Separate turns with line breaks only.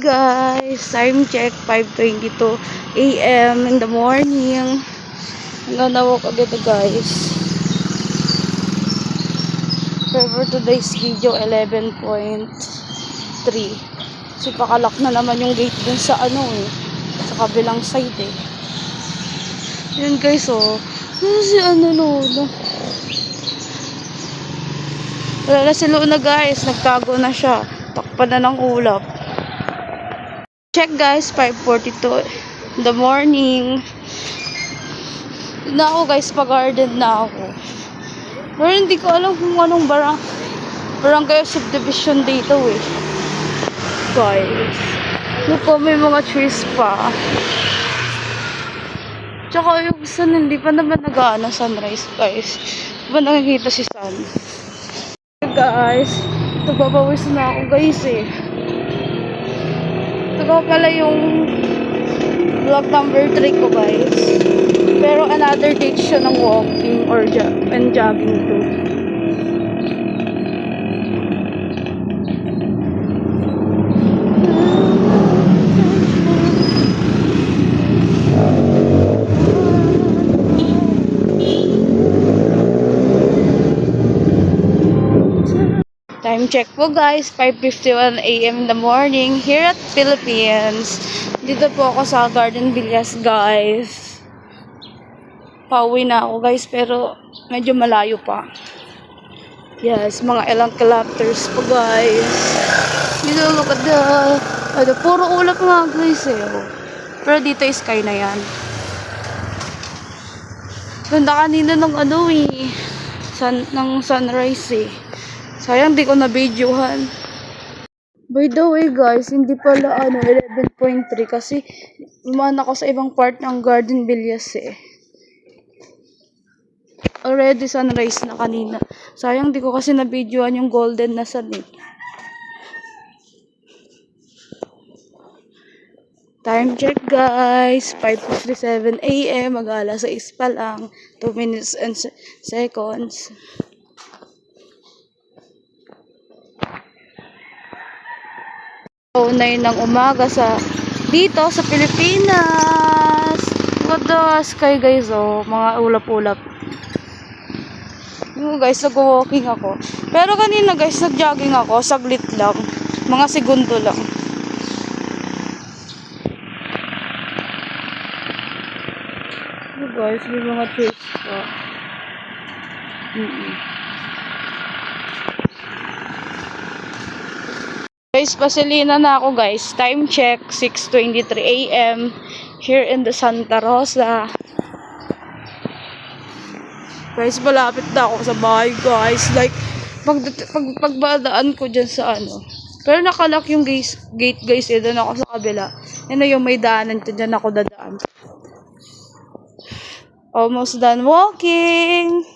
Guys, time check 5:22 a.m. in the morning. Hanggang na-walk agad guys. For today's video 11.3. Kasi pakalak na naman yung gate dun sa sa kabilang side Yun guys si Luna. Wala na si Luna guys, nagtago na siya. Takpan na ng ulap. Check guys, 5:42 in the morning. Na ako guys, pag-garden na ako. Pero hindi ko alam kung anong barangay subdivision dito guys. Look may mga trees pa. Tsaka yung sun, hindi pa naman sunrise guys. Di ba nakikita si sun? Guys, ito babawis na ako guys Ito pala yung vlog number 3 ko guys. Pero another date siya ng walking or jogging too. Time check po guys, 5:51 a.m. in the morning here at Philippines. Dito po ako sa Garden Villas guys. Pauwi na ako guys pero medyo malayo pa. Yes, mga ilang kilometers pa guys. Dito look at the puro ulap nga guys Pero dito sky na yan. Ganda kanina ng ng sunrise Sayang di ko na-videohan. By the way guys, hindi pala 11.3 kasi lumaan ako sa ibang part ng Garden Villas Already sunrise na kanina. Sayang di ko kasi na-videohan yung golden na sun Time check guys, 5:57 a.m. Mag-alas 6 pa lang. 2 minutes and seconds. 9 ng umaga dito sa Pilipinas. What the sky guys mga ulap-ulap. Guys, nag-walking ako. Pero kanina guys, nag-jogging ako, saglit lang. Mga segundo lang. Guys, may mga trees pa. Guys, pasilina na ako guys. Time check, 6:23 a.m. here in the Santa Rosa. Guys, malapit na ako sa bahay guys. Like, pagbadaan ko dyan sa Pero nakalock yung gate guys doon ako sa kabila. Yung may daanan dyan ako dadaan. Almost done walking.